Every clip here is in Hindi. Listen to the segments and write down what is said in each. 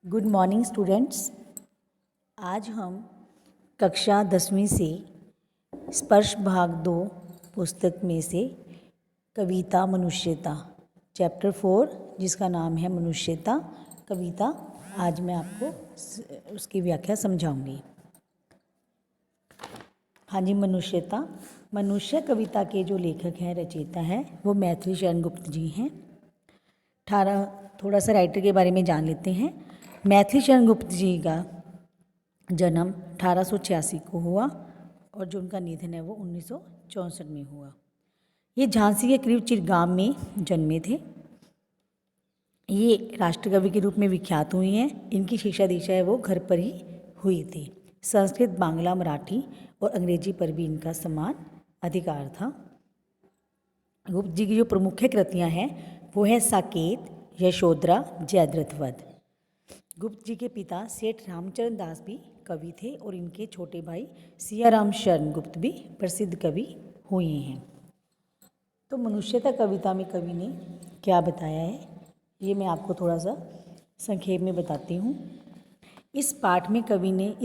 Good morning students. आज हम कक्षा 10वीं से स्पर्श भाग 2 पुस्तक में से कविता मनुष्यता चैप्टर 4 जिसका नाम है मनुष्यता कविता, आज मैं आपको उसकी व्याख्या समझाऊंगी। हाँ जी, मनुष्यता मनुष्य कविता के जो लेखक हैं, रचयिता हैं, वो मैथिली शरण गुप्त जी हैं। थोड़ा सा राइटर के बारे में जान लेते हैं। मैथिली शरण गुप्त जी का जन्म 1886 को हुआ और जो उनका निधन है वो 1964 में हुआ। ये झांसी के करीब चिरगाम में जन्मे थे। ये राष्ट्रकवि के रूप में विख्यात हुई हैं। इनकी शिक्षा दीक्षा है वो घर पर ही हुई थी। संस्कृत, बांग्ला, मराठी और अंग्रेजी पर भी इनका समान अधिकार था। गुप्त जी की जो प्रमुख कृतियाँ हैं वो है साकेत, यशोधरा, जयद्रथ वध। गुप्त जी के पिता सेठ रामचरण दास भी कवि थे और इनके छोटे भाई सियाराम शरण गुप्त भी प्रसिद्ध कवि हुए हैं। तो मनुष्यता कविता में कवि ने क्या बताया है ये मैं आपको थोड़ा सा संक्षेप में बताती हूँ। इस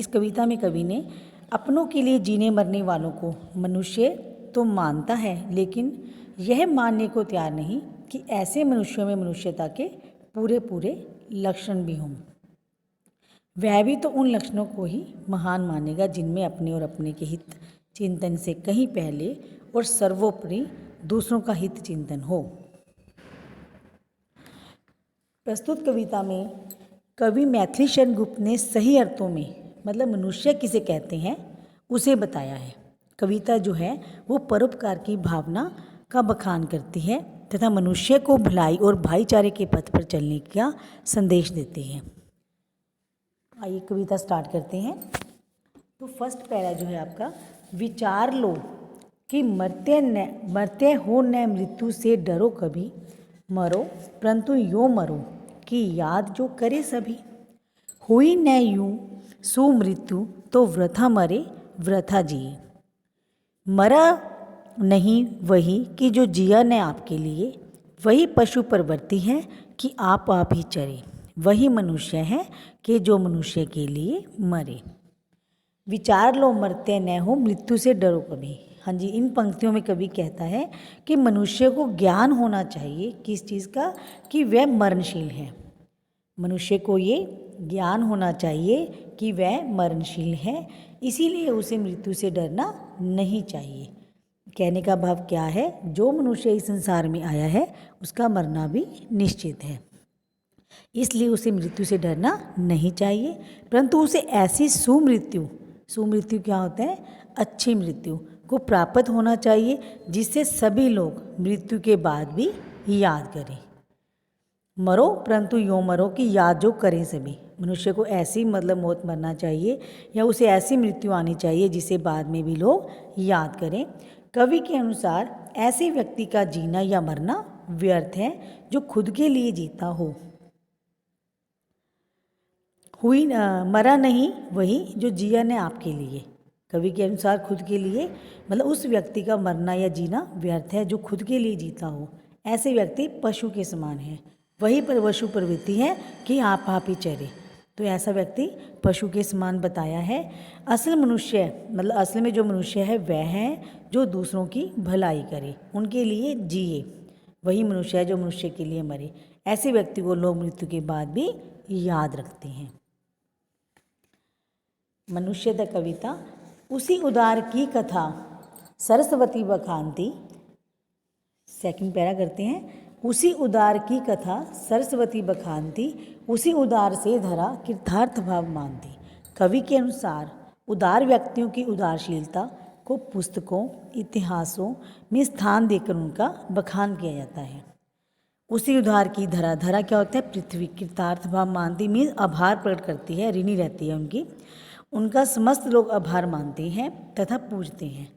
कविता में कवि ने अपनों के लिए जीने मरने वालों को मनुष्य तो मानता है, लेकिन यह मानने को तैयार नहीं कि ऐसे मनुष्यों में मनुष्यता के पूरे पूरे लक्षण भी हों। वह भी तो उन लक्षणों को ही महान मानेगा जिनमें अपने और अपने के हित चिंतन से कहीं पहले और सर्वोपरि दूसरों का हित चिंतन हो। प्रस्तुत कविता में कवि मैथिली शरण गुप्त ने सही अर्थों में, मतलब मनुष्य किसे कहते हैं, उसे बताया है। कविता जो है वो परोपकार की भावना का बखान करती है तथा मनुष्य को भलाई और भाईचारे के पथ पर चलने का संदेश देती है। आइए कविता स्टार्ट करते हैं। तो फर्स्ट पैरा जो है आपका, विचार लो कि मरते हो न मृत्यु से डरो कभी, मरो परंतु यो मरो कि याद जो करे सभी। हुई न यूं सुमृत्यु तो वृथा मरे वृथा जिए। मरा नहीं वही कि जो जिया न आपके लिए, वही पशु परवर्ती है कि आप ही चरे। वही मनुष्य है कि जो मनुष्य के लिए मरे। विचार लो मरते न हो मृत्यु से डरो कभी। हाँ जी, इन पंक्तियों में कवि कहता है कि मनुष्य को ज्ञान होना चाहिए किस चीज़ का, कि वह मरणशील है। मनुष्य को ये ज्ञान होना चाहिए कि वह मरणशील है, इसीलिए उसे मृत्यु से डरना नहीं चाहिए। कहने का भाव क्या है, जो मनुष्य इस संसार में आया है उसका मरना भी निश्चित है, इसलिए उसे मृत्यु से डरना नहीं चाहिए, परंतु उसे ऐसी सुमृत्यु क्या होता है, अच्छी मृत्यु को प्राप्त होना चाहिए जिससे सभी लोग मृत्यु के बाद भी याद करें। मरो परंतु यो मरो कि याद जो करें सभी। मनुष्य को ऐसी मौत मरना चाहिए या उसे ऐसी मृत्यु आनी चाहिए जिसे बाद में भी लोग याद करें। कवि के अनुसार ऐसे व्यक्ति का जीना या मरना व्यर्थ है जो खुद के लिए जीता हो। मरा नहीं वही जो जिया ने आपके लिए। कवि के अनुसार खुद के लिए, उस व्यक्ति का मरना या जीना व्यर्थ है जो खुद के लिए जीता हो। ऐसे व्यक्ति पशु के समान है, वही पर पशु प्रवृत्ति है कि आप ही चरे। तो ऐसा व्यक्ति पशु के समान बताया है। असल में जो मनुष्य है वह है जो दूसरों की भलाई करे, उनके लिए जिए। वही मनुष्य है जो मनुष्य के लिए मरे। ऐसे व्यक्ति को लोग मृत्यु के बाद भी याद रखते हैं। मनुष्यता कविता, उसी उदार की कथा सरस्वती बखानती। सेकंड पैरा करते हैं। उसी उदार की कथा सरस्वती बखानती, उसी उदार से धरा कृतार्थ भाव मानती। कवि के अनुसार उदार व्यक्तियों की उदारशीलता को पुस्तकों, इतिहासों में स्थान देकर उनका बखान किया जाता है। उसी उदार की धरा क्या होता है, पृथ्वी। कृतार्थ भाव मानती मीन्स आभार प्रकट करती है, ऋणी रहती है उनका समस्त लोग आभार मानते हैं तथा पूजते हैं।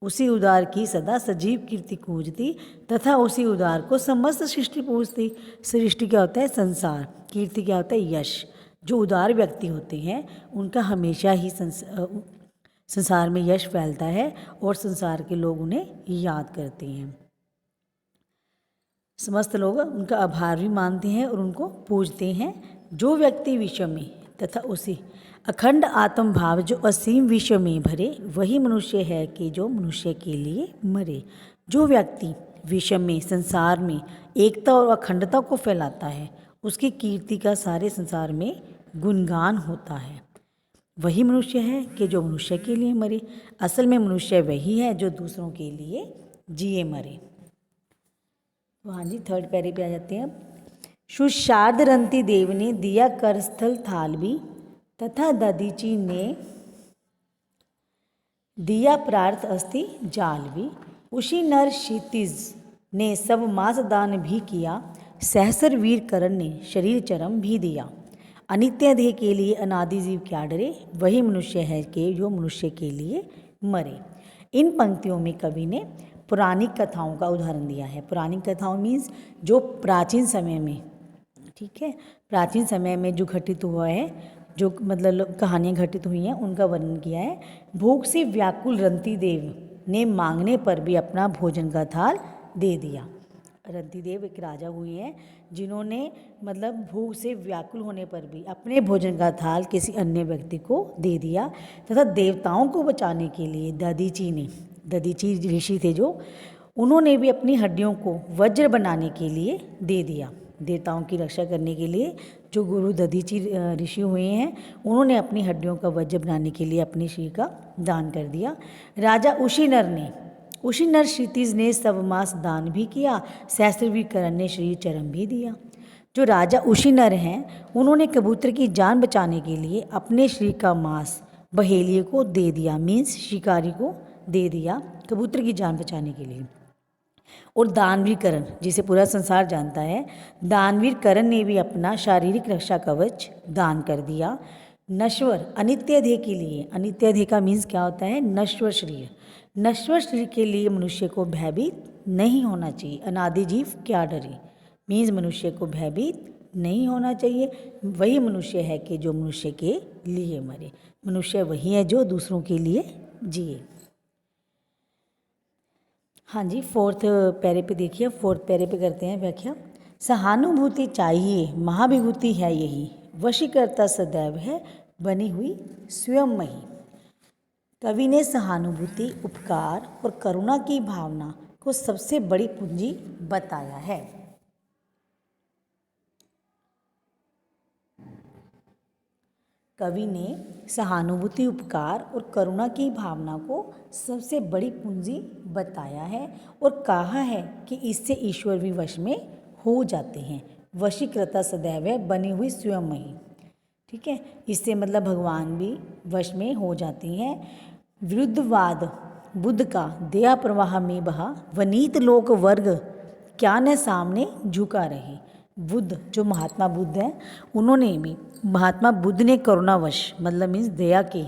उसी उदार की सदा सजीव कीर्ति पूजती तथा उसी उदार को समस्त सृष्टि पूजती। सृष्टि क्या होता है, संसार। कीर्ति क्या होता है, यश। जो उदार व्यक्ति होते हैं उनका हमेशा ही संसार में यश फैलता है और संसार के लोग उन्हें याद करते हैं। समस्त लोग उनका आभार भी मानते हैं और उनको पूजते हैं। जो व्यक्ति विश्व में तथा उसे अखंड आत्म भाव जो असीम विश्व में भरे, वही मनुष्य है कि जो मनुष्य के लिए मरे। जो व्यक्ति विश्व में, संसार में एकता और अखंडता को फैलाता है, उसकी कीर्ति का सारे संसार में गुणगान होता है। वही मनुष्य है कि जो मनुष्य के लिए मरे। असल में मनुष्य वही है जो दूसरों के लिए जिए मरे। तो हाँ जी, थर्ड पैरे पे आ जाते हैं अब। सुशार्द रंती देव ने दिया करस्थल थालवी, तथा ददीची ने दिया प्रार्थ अस्थि जालवी। उसी नर क्षितिज ने सब मास दान भी किया, सहस्र वीर करण ने शरीर चरम भी दिया। अनित्य देह के लिए अनादि जीव क्या डरे, वही मनुष्य है कि जो मनुष्य के लिए मरे। इन पंक्तियों में कवि ने पुरानी कथाओं का उदाहरण दिया है। पुरानी कथाओं मीन्स जो प्राचीन समय में, ठीक है, प्राचीन समय में जो घटित हुआ है, जो मतलब कहानियाँ घटित हुई हैं, उनका वर्णन किया है। भूख से व्याकुल रंती देव ने मांगने पर भी अपना भोजन का थाल दे दिया। रंती देव एक राजा हुए हैं जिन्होंने मतलब भूख से व्याकुल होने पर भी अपने भोजन का थाल किसी अन्य व्यक्ति को दे दिया। तथा देवताओं को बचाने के लिए दधीची ने, दधीची ऋषि थे जो, उन्होंने भी अपनी हड्डियों को वज्र बनाने के लिए दे दिया। देवताओं की रक्षा करने के लिए जो गुरु दधीची ऋषि हुए हैं, उन्होंने अपनी हड्डियों का वज्र बनाने के लिए अपने शरीर का दान कर दिया। राजा उशीनर क्षितिज ने सब मास दान भी किया, सहस्रवीर करण ने शरीर चरम भी दिया। जो राजा उशीनर हैं, उन्होंने कबूतर की जान बचाने के लिए अपने शरीर का मांस बहेलिए को दे दिया, मीन्स शिकारी को दे दिया कबूतर की जान बचाने के लिए। और दानवीर करण, जिसे पूरा संसार जानता है, दानवीर करण ने भी अपना शारीरिक रक्षा कवच दान कर दिया। नश्वर अनित्य देह के लिए, अनित्य देह का मीन्स क्या होता है, नश्वर शरीर, नश्वर शरीर के लिए मनुष्य को भयभीत नहीं होना चाहिए। अनादि जीव क्या डरे, मीन्स मनुष्य को भयभीत नहीं होना चाहिए। वही मनुष्य है कि जो मनुष्य के लिए मरे। मनुष्य वही है जो दूसरों के लिए जिए। हाँ जी, फोर्थ पैरे पे देखिए, फोर्थ पैरे पे करते हैं व्याख्या। सहानुभूति चाहिए महाविभूति है यही, वशीकर्ता सदैव है बनी हुई स्वयंमयी। कवि ने सहानुभूति, उपकार और करुणा की भावना को सबसे बड़ी पूंजी बताया है। कवि ने सहानुभूति, उपकार और करुणा की भावना को सबसे बड़ी पूंजी बताया है और कहा है कि इससे ईश्वर भी वश में हो जाते हैं। वशीकृता सदैव है बनी हुई स्वयंमयी, ठीक है, इससे मतलब भगवान भी वश में हो जाती हैं। विरुद्धवाद बुद्ध का दया प्रवाह में बहा, वनीत लोक वर्ग क्या न सामने झुका रहे। बुद्ध जो महात्मा बुद्ध हैं, उन्होंने भी, महात्मा बुद्ध ने करुणावश मतलब मीन्स दया के,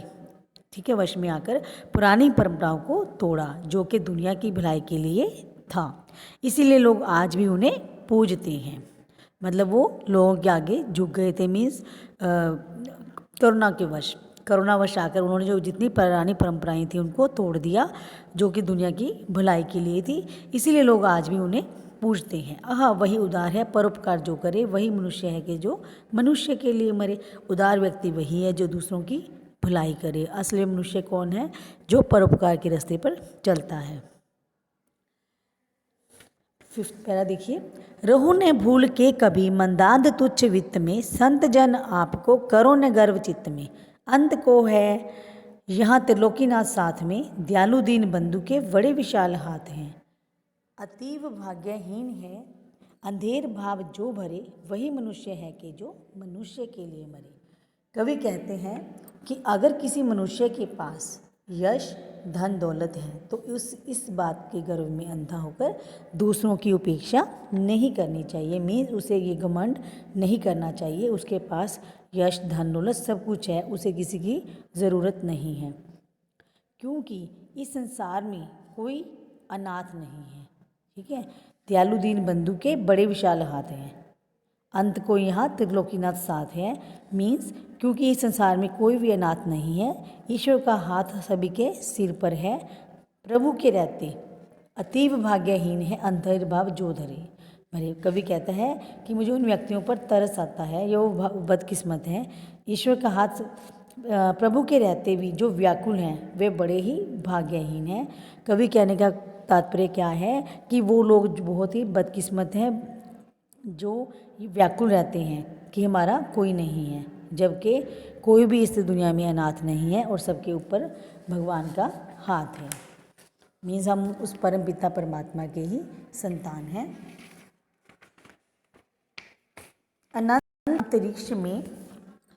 ठीक है, वश में आकर पुरानी परंपराओं को तोड़ा जो कि दुनिया की भलाई के लिए था। इसीलिए लोग आज भी उन्हें पूजते हैं। मतलब वो लोगों के आगे झुक गए थे, मीन्स करुणावश आकर उन्होंने जो जितनी पुरानी परंपराएं थी उनको तोड़ दिया जो कि दुनिया की भलाई के लिए थी। इसीलिए लोग आज भी उन्हें पूजते हैं। हाँ, वही उदार है परोपकार जो करे, वही मनुष्य है कि जो मनुष्य के लिए मरे। उदार व्यक्ति वही है जो दूसरों की भलाई करे। असली मनुष्य कौन है, जो परोपकार के रास्ते पर चलता है। फिफ्थ पैरा देखिए। रहो न भूल के कभी मंदाद तुच्छ वित्त में, संत जन आपको करो न गर्व चित्त में। अंत को है यहाँ त्रिलोकीनाथ साथ में, दयालु दीन बंधु के बड़े विशाल हाथ हैं। अतीव भाग्यहीन है अंधेर भाव जो भरे, वही मनुष्य है कि जो मनुष्य के लिए मरे। कवि कहते हैं कि अगर किसी मनुष्य के पास यश धन दौलत है तो इस बात के गर्व में अंधा होकर दूसरों की उपेक्षा नहीं करनी चाहिए। मीन्स उसे ये घमंड नहीं करना चाहिए। उसके पास यश धन दौलत सब कुछ है, उसे किसी की ज़रूरत नहीं है, क्योंकि इस संसार में कोई अनाथ नहीं है, ठीक है। दयालु दीन बंधु के बड़े विशाल हाथ हैं। अंत को यहाँ त्रिलोकीनाथ साथ है, मीन्स क्योंकि इस संसार में कोई भी अनाथ नहीं है। ईश्वर का हाथ सभी के सिर पर है, प्रभु के रहते अतीव भाग्यहीन है अंधेर भाव जो धरे। अरे कवि कहता है कि मुझे उन व्यक्तियों पर तरस आता है जो बदकिस्मत हैं, ईश्वर का हाथ प्रभु के रहते भी जो व्याकुल हैं वे बड़े ही भाग्यहीन हैं। कवि कहने का तात्पर्य क्या है कि वो लोग जो बहुत ही बदकिस्मत हैं जो व्याकुल रहते हैं कि हमारा कोई नहीं है, जबकि कोई भी इस दुनिया में अनाथ नहीं है और सबके ऊपर भगवान का हाथ है। मीन्स हम उस परम पिता परमात्मा के ही संतान हैं। अनंत अंतरिक्ष में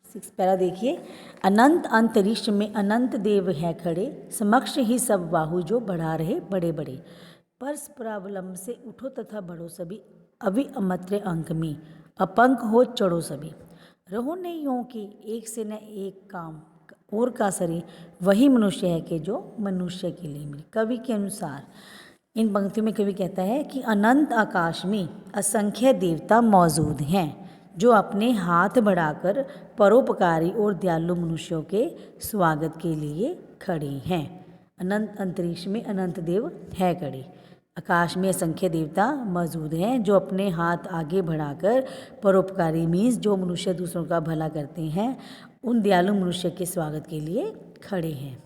6 पैरा देखिए, अनंत अंतरिक्ष में अनंत देव है खड़े, समक्ष ही सब बाहु जो बढ़ा रहे बड़े बड़े। परस परावलंब से उठो तथा बढ़ो सभी, अवि अमत्र अंक में अपंक हो चढ़ो सभी। रहो नहीं हो कि एक से न एक काम और का सरी, वही मनुष्य है कि जो मनुष्य के लिए मिले। कवि के अनुसार इन पंक्तियों में कवि कहता है कि अनंत आकाश में असंख्य देवता मौजूद हैं जो अपने हाथ बढ़ाकर परोपकारी और दयालु मनुष्यों के स्वागत के लिए खड़े हैं। अनंत अंतरिक्ष में अनंत देव है खड़े, आकाश में असंख्य देवता मौजूद हैं जो अपने हाथ आगे बढ़ाकर परोपकारी मीन्स जो मनुष्य दूसरों का भला करते हैं उन दयालु मनुष्य के स्वागत के लिए खड़े हैं।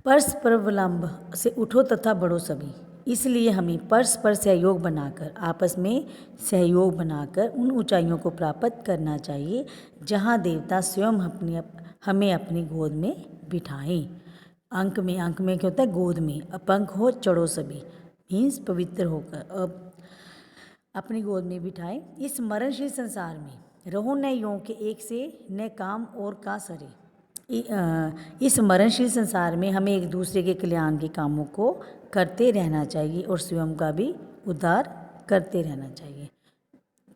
परस्पर विलंब से उठो तथा बढ़ो सभी, इसलिए हमें परस्पर सहयोग बनाकर आपस में सहयोग बनाकर उन ऊंचाइयों को प्राप्त करना चाहिए जहां देवता स्वयं हमें अपनी गोद में बिठाएं। अंक में क्या होता है, गोद में। अपंक हो चढ़ो सभी मीन्स पवित्र होकर अपनी गोद में बिठाएं। इस मरणशील संसार में रहो न यों के एक से न काम और का सरे। इस मरणशील संसार में हमें एक दूसरे के कल्याण के कामों को करते रहना चाहिए और स्वयं का भी उद्धार करते रहना चाहिए।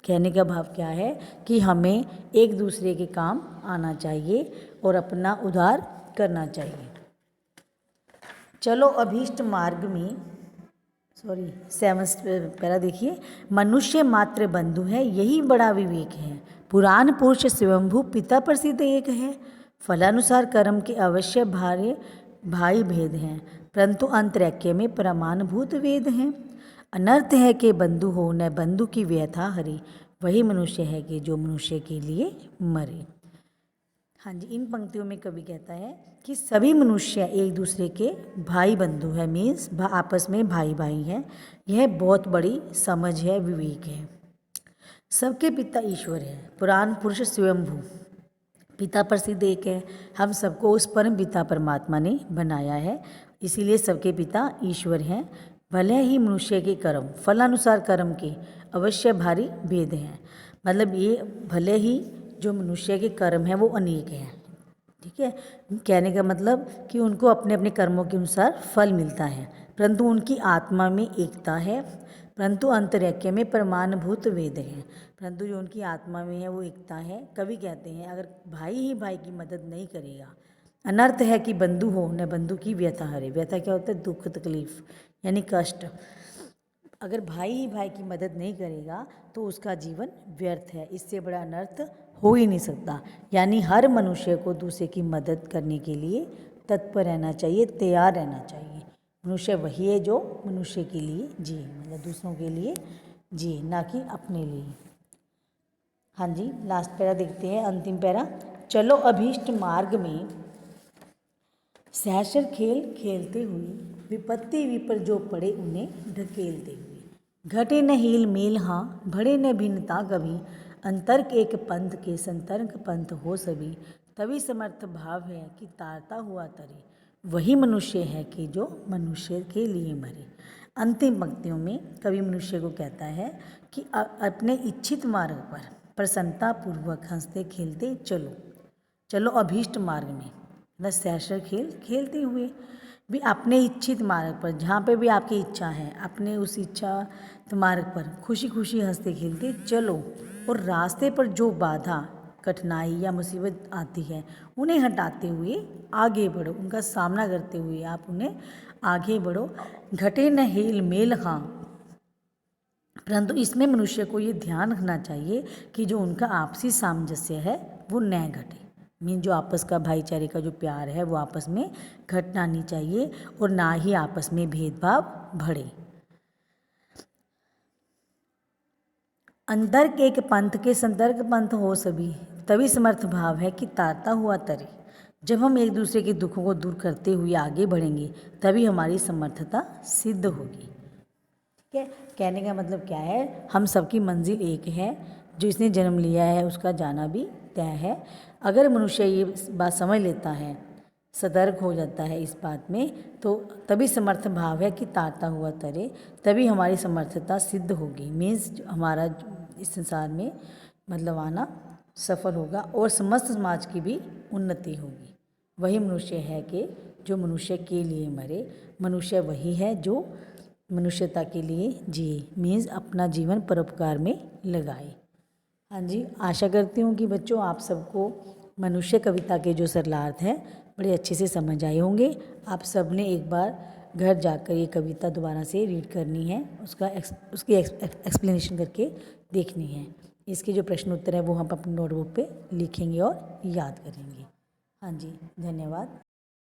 कहने का भाव क्या है कि हमें एक दूसरे के काम आना चाहिए और अपना उद्धार करना चाहिए। चलो अभीष्ट मार्ग में 7 पैरा देखिए, मनुष्य मात्र बंधु है यही बड़ा विवेक है, पुराण पुरुष स्वयंभू पिता प्रसिद्ध एक है, फलानुसार कर्म के अवश्य भाई भेद हैं, परंतु अंतरैक्य में प्रमाणभूत वेद हैं। अनर्थ है कि बंधु हो न बंधु की व्यथा हरे, वही मनुष्य है कि जो मनुष्य के लिए मरे। हाँ जी, इन पंक्तियों में कवि कहता है कि सभी मनुष्य एक दूसरे के भाई बंधु है, मीन्स आपस में भाई भाई हैं। यह बहुत बड़ी समझ है, विवेक है। सबके पिता ईश्वर है, पुराण पुरुष स्वयंभू पिता प्रसिद्ध एक है। हम सबको उस परम पिता परमात्मा ने बनाया है, इसीलिए सबके पिता ईश्वर हैं। भले ही मनुष्य के कर्म फलानुसार कर्म के अवश्य भारी भेद हैं, मतलब ये भले ही जो मनुष्य के कर्म हैं वो अनेक हैं, ठीक है। कहने का मतलब कि उनको अपने अपने कर्मों के अनुसार फल मिलता है, परंतु उनकी आत्मा में एकता है, परंतु अंतरैक्य में प्रमाणभूत वेद है, परंतु जो उनकी आत्मा में है वो एकता है। कवि कहते हैं अगर भाई ही भाई की मदद नहीं करेगा, अनर्थ है कि बंधु हो न बंधु की व्यथा हरे। व्यथा क्या होता है, दुख तकलीफ यानी कष्ट। अगर भाई ही भाई की मदद नहीं करेगा तो उसका जीवन व्यर्थ है, इससे बड़ा अनर्थ हो ही नहीं सकता। यानी हर मनुष्य को दूसरे की मदद करने के लिए तत्पर रहना चाहिए, तैयार रहना चाहिए। मनुष्य वही है जो मनुष्य के लिए जिए, मतलब दूसरों के लिए जिए, ना कि अपने लिए। हाँ जी, लास्ट पैरा देखते हैं, अंतिम पैरा। चलो अभीष्ट मार्ग में सहस्र खेल खेलते हुए, विपत्ति विपर जो पड़े उन्हें ढकेलते हुए। घटे न हील मेल हाँ, भड़े न भिन्नता कभी, अंतर्क एक पंथ के संतर्क पंथ हो सभी। तभी समर्थ भाव है कि तारता हुआ तरे, वही मनुष्य है कि जो मनुष्य के लिए मरे। अंतिम पंक्तियों में कवि मनुष्य को कहता है कि अपने इच्छित मार्ग पर प्रसन्नता पूर्वक हंसते खेलते चलो अभीष्ट मार्ग में, मतलब सहस्र खेल खेलते हुए भी अपने इच्छित मार्ग पर, जहाँ पे भी आपकी इच्छा है, अपने उस इच्छा मार्ग पर खुशी खुशी हंसते खेलते चलो। और रास्ते पर जो बाधा कठिनाई या मुसीबत आती है उन्हें हटाते हुए आगे बढ़ो, उनका सामना करते हुए आप उन्हें आगे बढ़ो। घटे न हेल मेल हाँ, परंतु इसमें मनुष्य को ये ध्यान रखना चाहिए कि जो उनका आपसी सामंजस्य है वो न घटे। मीन जो आपस का भाईचारे का जो प्यार है वो आपस में घटना नहीं चाहिए और ना ही आपस में भेदभाव बढ़े। अंतर के एक पंथ के संतर्क पंथ हो सभी, तभी समर्थ भाव है कि तारता हुआ तरे। जब हम एक दूसरे के दुखों को दूर करते हुए आगे बढ़ेंगे तभी हमारी समर्थता सिद्ध होगी। ठीक है, कहने का मतलब क्या है, हम सबकी मंजिल एक है, जो इसने जन्म लिया है उसका जाना भी तय है। अगर मनुष्य ये बात समझ लेता है, सतर्क हो जाता है इस बात में, तो तभी समर्थ भाव है कि तारता हुआ तरे, तभी हमारी समर्थता सिद्ध होगी। मीन्स हमारा इस संसार में मतलब आना सफल होगा और समस्त समाज की भी उन्नति होगी। वही मनुष्य है कि जो मनुष्य के लिए मरे, मनुष्य वही है जो मनुष्यता के लिए जिए, मीन्स अपना जीवन परोपकार में लगाए। हाँ जी, आशा करती हूँ कि बच्चों आप सबको मनुष्य कविता के जो सरलार्थ हैं बड़े अच्छे से समझ आए होंगे। आप सब ने एक बार घर जाकर ये कविता दोबारा से रीड करनी है, उसकी एक्सप्लेनेशन करके देखनी है। इसके जो प्रश्न उत्तर है वो हम अपनी नोटबुक पे लिखेंगे और याद करेंगे। हाँ जी, धन्यवाद।